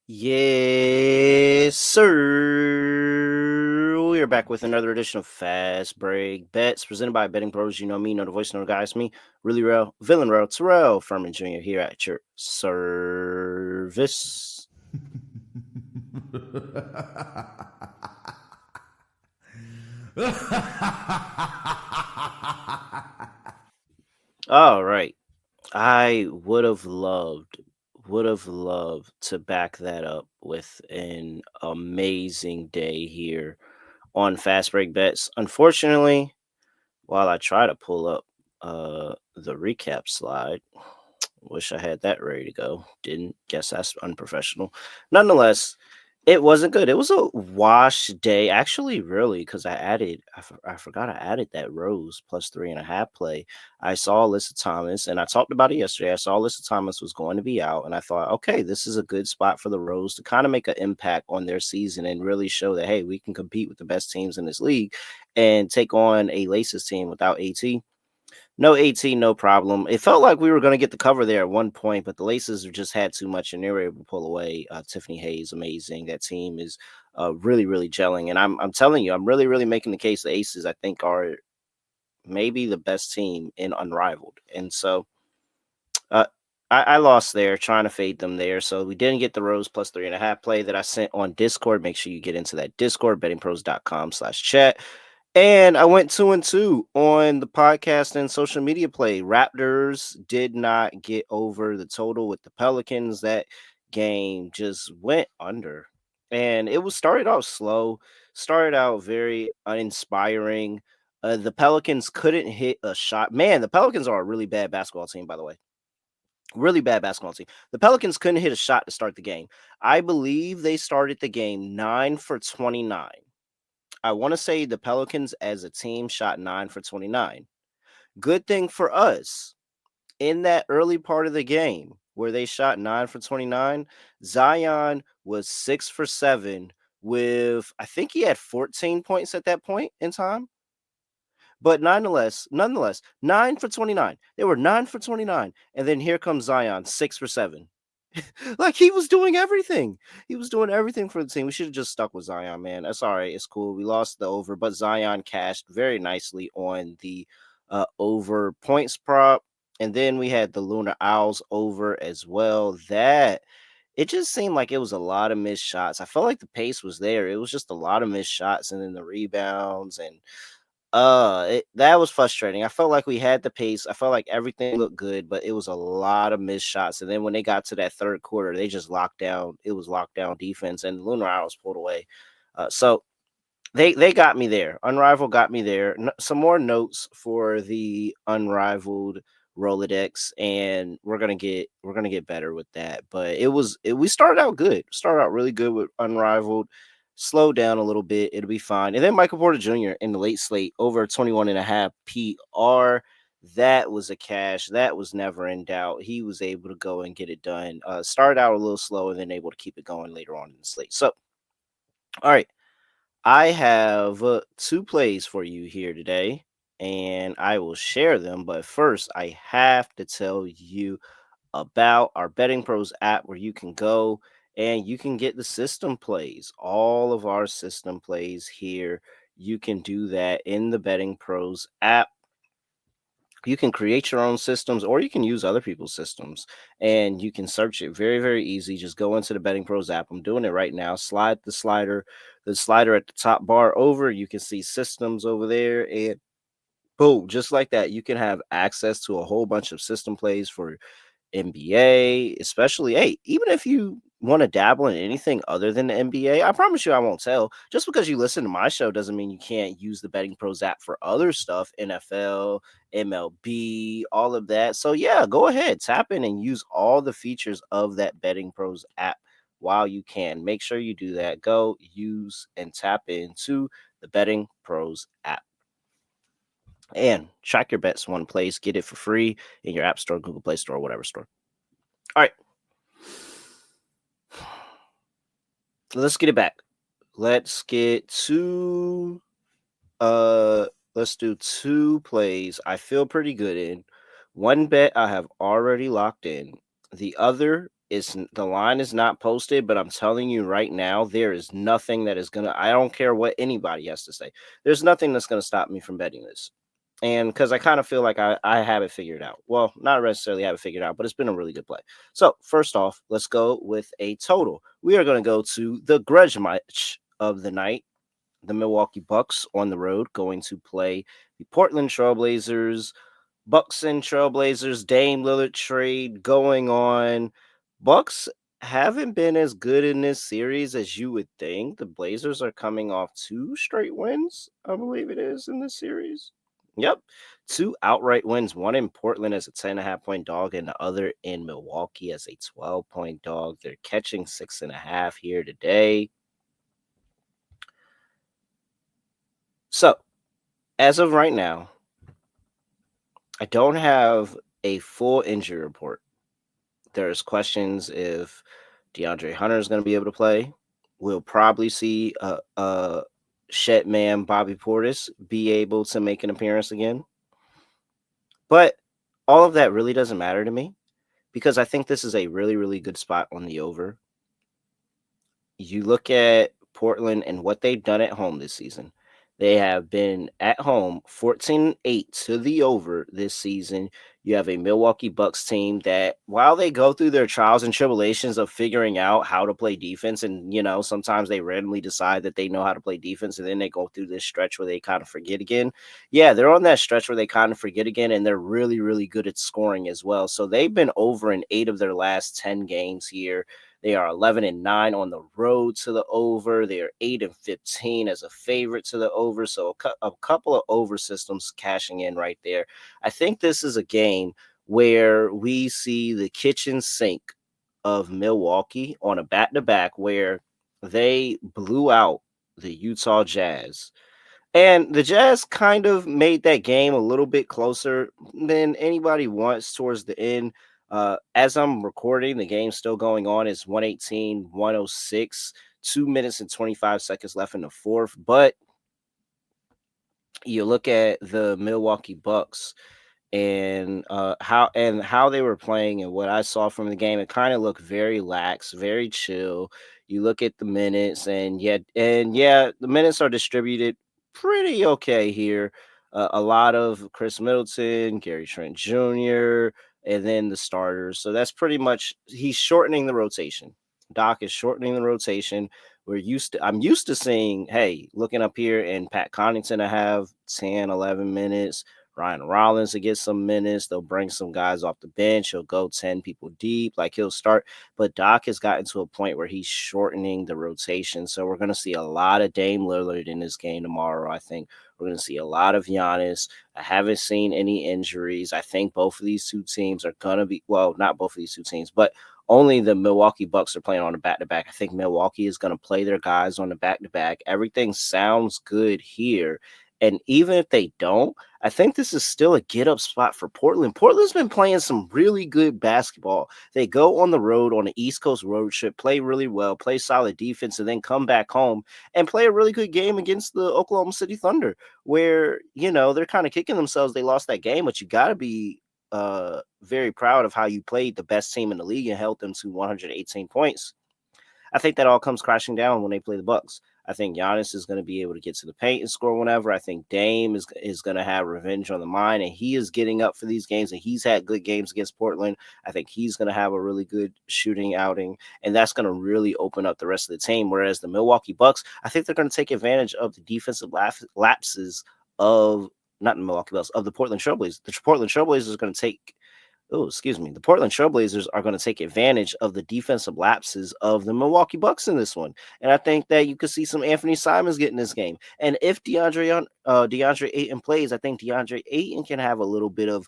Yes, sir. We are back with another edition of Fast Break Bets presented by BettingPros. You know me, know the voice, know the guys. Me, really real, villain real, Terrell Furman Jr. here at your service. All right. I would have loved to back that up with an amazing day here on Fast Break Bets. Unfortunately, while I try to pull up the recap slide, wish I had that ready to go. Didn't. Guess that's unprofessional. Nonetheless, it wasn't good. It was a wash day, actually, really, because I forgot I added that Rose plus 3.5 play. I saw Alyssa Thomas, and I talked about it yesterday. I saw Alyssa Thomas was going to be out, and I thought, okay, this is a good spot for the Rose to kind of make an impact on their season and really show that, hey, we can compete with the best teams in this league and take on a Laces team without AT. No 18, no problem. It felt like we were going to get the cover there at one point, but the Laces just had too much and they were able to pull away. Tiffany Hayes, amazing. That team is really, really gelling. And I'm telling you, I'm really, really making the case the Aces, I think, are maybe the best team in Unrivaled. And so uh, I lost there trying to fade them there. So we didn't get the Rose plus 3.5 play that I sent on Discord. Make sure you get into that Discord, bettingpros.com/chat. And I went 2-2 on the podcast and social media play. Raptors did not get over the total with the Pelicans. That game just went under. And it was started out slow, started out very uninspiring. The Pelicans couldn't hit a shot. Man, the Pelicans are a really bad basketball team, by the way. Really bad basketball team. The Pelicans couldn't hit a shot to start the game. I believe they started the game 9 for 29. I want to say the Pelicans as a team shot 9 for 29. Good thing for us in that early part of the game where they shot 9 for 29, Zion was 6 for 7 with, I think he had 14 points at that point in time. But nonetheless, 9 for 29. They were 9 for 29. And then here comes Zion, 6 for 7. Like he was doing everything. He was doing everything for the team. We should have just stuck with Zion, man. That's all right. It's cool. We lost the over, but Zion cashed very nicely on the over points prop. And then we had the Lunar Owls over as well. That it just seemed like it was a lot of missed shots. I felt like the pace was there. It was just a lot of missed shots and then the rebounds and that was frustrating. I felt like we had the pace. I felt like everything looked good, but it was a lot of missed shots. And then when they got to that third quarter, they just locked down. It was lockdown defense, and Lunar Owls pulled away. So they got me there. Unrivaled got me there. Some more notes for the Unrivaled Rolodex, and we're gonna get better with that. But we started out good. Started out really good with Unrivaled. Slow down a little bit, it'll be fine. And then Michael Porter Jr. in the late slate over 21.5 PR. That was a cash. That was never in doubt. He was able to go and get it done. Started out a little slow and then able to keep it going later on in the slate. So, all right. I have two plays for you here today, and I will share them. But first, I have to tell you about our Betting Pros app where you can go and you can get the system plays, all of our system plays here. You can do that in the Betting Pros app. You can create your own systems or you can use other people's systems and you can search it very, very easy. Just go into the Betting Pros app. I'm doing it right now. Slide the slider at the top bar over. You can see systems over there and boom, just like that. You can have access to a whole bunch of system plays for NBA, especially, hey, even if you want to dabble in anything other than the NBA, I promise you I won't tell. Just because you listen to my show doesn't mean you can't use the Betting Pros app for other stuff, NFL, MLB, all of that. So yeah, go ahead, tap in and use all the features of that Betting Pros app while you can. Make sure you do that. Go use and tap into the Betting Pros app. And track your bets one place. Get it for free in your App Store, Google Play Store, whatever store. All right. Let's get it back. Let's get to let's do two plays I feel pretty good in. One bet I have already locked in. The other The line is not posted, but I'm telling you right now, there is nothing that is gonna. I don't care what anybody has to say. There's nothing that's gonna stop me from betting this. And because I kind of feel like I have it figured out. Well, not necessarily have it figured out, but it's been a really good play. So first off, let's go with a total. We are going to go to the grudge match of the night. The Milwaukee Bucks on the road going to play the Portland Trailblazers. Bucks and Trailblazers, Dame Lillard trade going on. Bucks haven't been as good in this series as you would think. The Blazers are coming off two straight wins, I believe it is, in this series. Yep. Two outright wins, one in Portland as a 10.5 point dog, and the other in Milwaukee as a 12-point dog. They're catching 6.5 here today. So, as of right now, I don't have a full injury report. There's questions if DeAndre Hunter is going to be able to play. We'll probably see Shet man Bobby Portis be able to make an appearance again. But all of that really doesn't matter to me because I think this is a really, really good spot on the over. You look at Portland and what they've done at home this season. They have been at home 14-8 to the over this season. You have a Milwaukee Bucks team that, while they go through their trials and tribulations of figuring out how to play defense, and sometimes they randomly decide that they know how to play defense, and then they go through this stretch where they kind of forget again. Yeah, they're on that stretch where they kind of forget again, and they're really, really good at scoring as well. So they've been over in 8 of their last 10 games here. They are 11-9 on the road to the over. They are 8-15 as a favorite to the over. So a couple of over systems cashing in right there. I think this is a game where we see the kitchen sink of Milwaukee on a back-to-back where they blew out the Utah Jazz. And the Jazz kind of made that game a little bit closer than anybody wants towards the end. As I'm recording, the game's still going on. It's 118-106, 2 minutes and 25 seconds left in the fourth. But you look at the Milwaukee Bucks and how they were playing and what I saw from the game, it kind of looked very lax, very chill. You look at the minutes, and yeah, the minutes are distributed pretty okay here. A lot of Chris Middleton, Gary Trent Jr., and then the starters. So that's pretty much he's shortening the rotation. Doc is shortening the rotation. I'm used to seeing, hey, looking up here and Pat Connaughton to have 10, 11 minutes. Ryan Rollins to get some minutes. They'll bring some guys off the bench. He'll go 10 people deep. Like he'll start. But Doc has gotten to a point where he's shortening the rotation. So we're going to see a lot of Dame Lillard in this game tomorrow. I think we're going to see a lot of Giannis. I haven't seen any injuries. I think both of these two teams are going to be, well, not both of these two teams, but only the Milwaukee Bucks are playing on a back-to-back. I think Milwaukee is going to play their guys on the back-to-back. Everything sounds good here. And even if they don't, I think this is still a get-up spot for Portland. Portland's been playing some really good basketball. They go on the road on an East Coast road trip, play really well, play solid defense, and then come back home and play a really good game against the Oklahoma City Thunder, where, they're kind of kicking themselves. They lost that game, but you got to be very proud of how you played the best team in the league and held them to 118 points. I think that all comes crashing down when they play the Bucks. I think Giannis is going to be able to get to the paint and score whenever. I think Dame is going to have revenge on the mind, and he is getting up for these games, and he's had good games against Portland. I think he's going to have a really good shooting outing, and that's going to really open up the rest of the team. Whereas the Milwaukee Bucks, I think they're going to take advantage of the defensive lapses of not the Milwaukee Bucks, of the Portland Trailblazers. The Portland Trailblazers are going to take the Portland Trailblazers are going to take advantage of the defensive lapses of the Milwaukee Bucks in this one. And I think that you could see some Anthony Simons getting this game. And if DeAndre Ayton plays, I think DeAndre Ayton can have a little bit of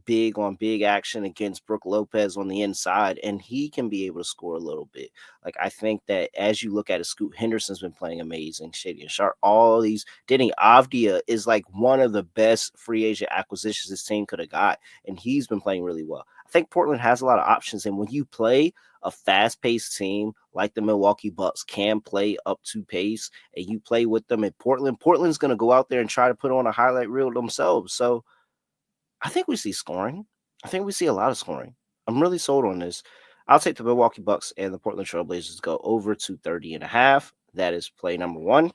big on big action against Brook Lopez on the inside, and he can be able to score a little bit. Like, I think that as you look at it, Scoot Henderson's been playing amazing. Shady and Sharp, all these. Denny Avdia is like one of the best free agent acquisitions this team could have got, and he's been playing really well. I think Portland has a lot of options, and when you play a fast-paced team like the Milwaukee Bucks can play up to pace, and you play with them in Portland's going to go out there and try to put on a highlight reel themselves. So I think we see scoring. I think we see a lot of scoring. I'm really sold on this. I'll take the Milwaukee Bucks and the Portland Trail Blazers to go over 230.5. That is play number one.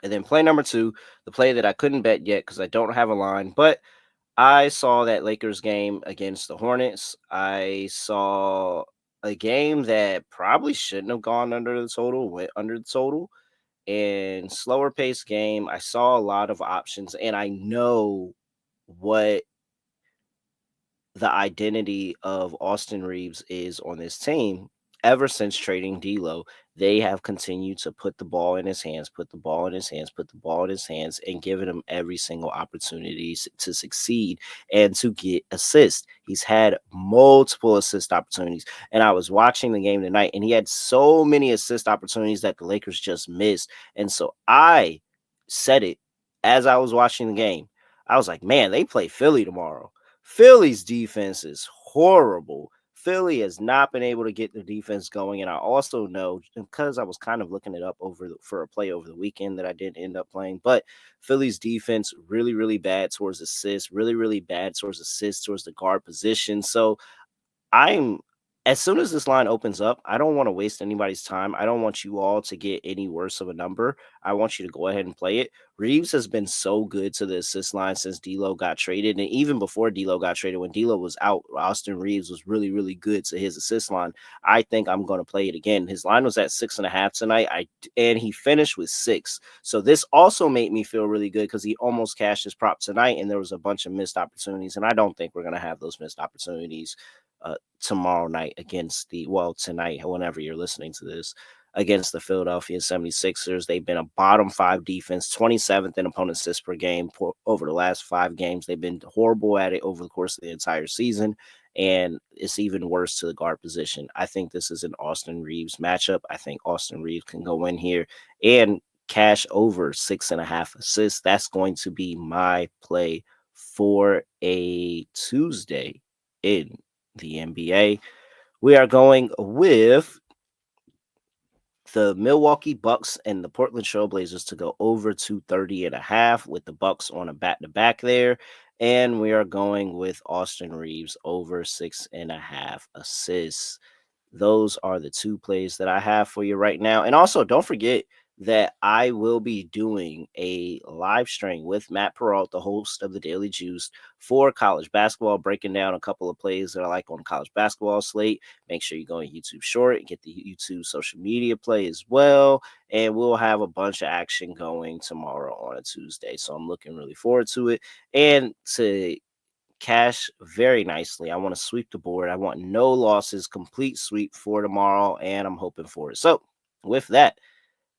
And then play number two, the play that I couldn't bet yet because I don't have a line, but I saw that Lakers game against the Hornets. I saw a game that probably shouldn't have gone under the total, went under the total, and slower paced game. I saw a lot of options, and I know what the identity of Austin Reaves is on this team. Ever since trading D'Lo, they have continued to put the ball in his hands, put the ball in his hands, put the ball in his hands, and giving him every single opportunity to succeed and to get assists. He's had multiple assist opportunities, and I was watching the game tonight, and he had so many assist opportunities that the Lakers just missed. And so I said it as I was watching the game. I was like, man, they play Philly tomorrow. Philly's defense is horrible. Philly has not been able to get the defense going. And I also know, because I was kind of looking it up for a play over the weekend that I didn't end up playing, but Philly's defense really, really bad towards assists, really, really bad towards assists, towards the guard position. So I'm as soon as this line opens up, I don't want to waste anybody's time. I don't want you all to get any worse of a number. I want you to go ahead and play it. Reaves has been so good to the assist line since D'Lo got traded, and even before D'Lo got traded, when D'Lo was out, Austin Reaves was really, really good to his assist line. I think I'm going to play it again. His line was at 6.5 tonight, and he finished with 6. So this also made me feel really good because he almost cashed his prop tonight, and there was a bunch of missed opportunities, and I don't think we're going to have those missed opportunities tomorrow night tonight, whenever you're listening to this, against the Philadelphia 76ers. They've been a bottom 5 defense, 27th in opponent assists per game over the last 5 games. They've been horrible at it over the course of the entire season, and it's even worse to the guard position. I think this is an Austin Reaves matchup. I think Austin Reaves can go in here and cash over 6.5 assists. That's going to be my play for a Tuesday in the NBA. We are going with the Milwaukee Bucks and the Portland Trail Blazers to go over 230.5 with the Bucks on a back-to-back there. And we are going with Austin Reaves over 6.5 assists. Those are the 2 plays that I have for you right now. And also, don't forget that I will be doing a live stream with Matt Perrault, the host of the Daily Juice, for college basketball, breaking down a couple of plays that I like on the college basketball slate. Make sure you go on YouTube Short and get the YouTube social media play as well. And we'll have a bunch of action going tomorrow on a Tuesday. So I'm looking really forward to it. And to cash very nicely, I want to sweep the board. I want no losses, complete sweep for tomorrow, and I'm hoping for it. So with that,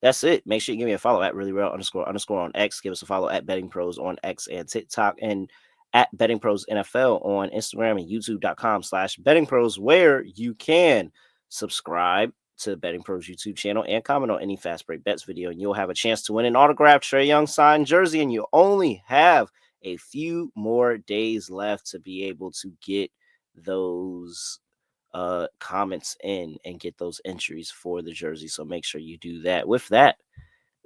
that's it. Make sure you give me a follow at really real __ on X. Give us a follow at BettingPros on X and TikTok, and at BettingPros NFL on Instagram and YouTube.com/BettingPros, where you can subscribe to the Betting Pros YouTube channel and comment on any Fast Break Bets video, and you'll have a chance to win an autographed Trae Young signed jersey. And you only have a few more days left to be able to get those comments in and get those entries for the jersey. So make sure you do that. With that,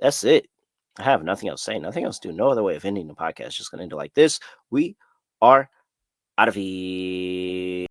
that's it. I have nothing else to say, nothing else to do. No other way of ending the podcast. Just gonna end it like this. We are out of here.